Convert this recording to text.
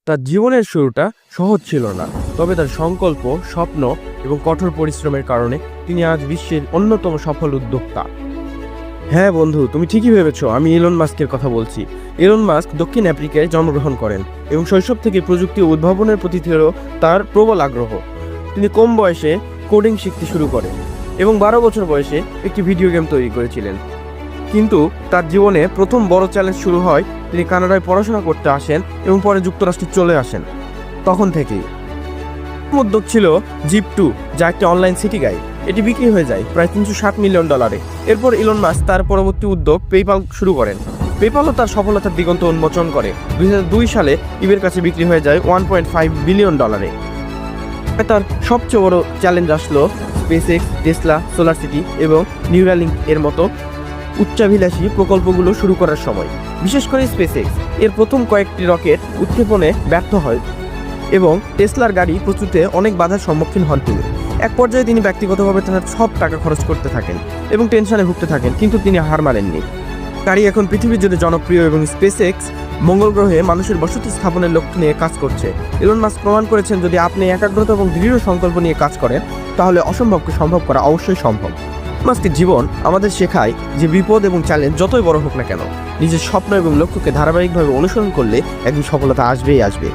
তার জীবনের শুরুটা সহজ ছিল না, তবে তার সংকল্প, স্বপ্ন এবং কঠোর পরিশ্রমের কারণে তিনি আজ বিশ্বের অন্যতম সফল উদ্যোক্তা। হ্যাঁ বন্ধু, তুমি ঠিকই ভেবেছো, আমি ইলন মাস্কের কথা বলছি। ইলন মাস্ক দক্ষিণ আফ্রিকায় জন্মগ্রহণ করেন এবং শৈশব থেকে প্রযুক্তি উদ্ভাবনের প্রতি ছিল তার প্রবল আগ্রহ। তিনি কম বয়সে কোডিং শিখতে শুরু করেন এবং 12 বছর বয়সে একটি ভিডিও গেম তৈরি করেছিলেন। কিন্তু তার জীবনে প্রথম বড় চ্যালেঞ্জ শুরু হয়, তিনি কানাডায় পড়াশোনা করতে আসেন এবং পরে যুক্তরাষ্ট্রে চলে আসেন। তখন থেকেই উদ্যোগ ছিল জিপ2, যা একটি অনলাইন সিটি গাইড। এটি বিক্রি হয়ে যায় প্রায় $360 মিলিয়ন। এরপর ইলন মাস্ক তার পরবর্তী উদ্যোগ পেপ্যাল শুরু করেন। পেপ্যালও তার সফলতার দিগন্ত উন্মোচন করে। 2002 সালে ইবের কাছে বিক্রি হয়ে যায় $1.5 বিলিয়ন। তার সবচেয়ে বড় চ্যালেঞ্জ আসলো স্পেসএক্স, টেসলা, সোলার সিটি এবং নিউরালিঙ্ক এর মতো উচ্চাভিলাষী প্রকল্পগুলো শুরু করার সময়। বিশেষ করে স্পেসএক্স এর প্রথম কয়েকটি রকেট উৎক্ষেপণে ব্যর্থ হয় এবং টেসলার গাড়ি প্রস্তুতে অনেক বাধার সম্মুখীন হন তিনি। এক পর্যায়ে তিনি ব্যক্তিগতভাবে তার সব টাকা খরচ করতে থাকেন এবং টেনশনে ভুগতে থাকেন, কিন্তু তিনি হার মানেননি। গাড়ি এখন পৃথিবীর জুড়ে জনপ্রিয় এবং স্পেসএক্স মঙ্গল গ্রহে মানুষের বসতি স্থাপনের লক্ষ্য নিয়ে কাজ করছে। ইলন মাস্ক প্রমাণ করেছেন, যদি আপনি একাগ্রতা এবং দৃঢ় সংকল্প নিয়ে কাজ করেন, তাহলে অসম্ভবকে সম্ভব করা অবশ্যই সম্ভব। মাস্কের জীবন আমাদের শেখায় যে বিপদ এবং চ্যালেঞ্জ যতই বড় হোক না কেন, নিজের স্বপ্ন এবং লক্ষ্যকে ধারাবাহিকভাবে অনুসরণ করলে একদিন সফলতা আসবেই আসবে।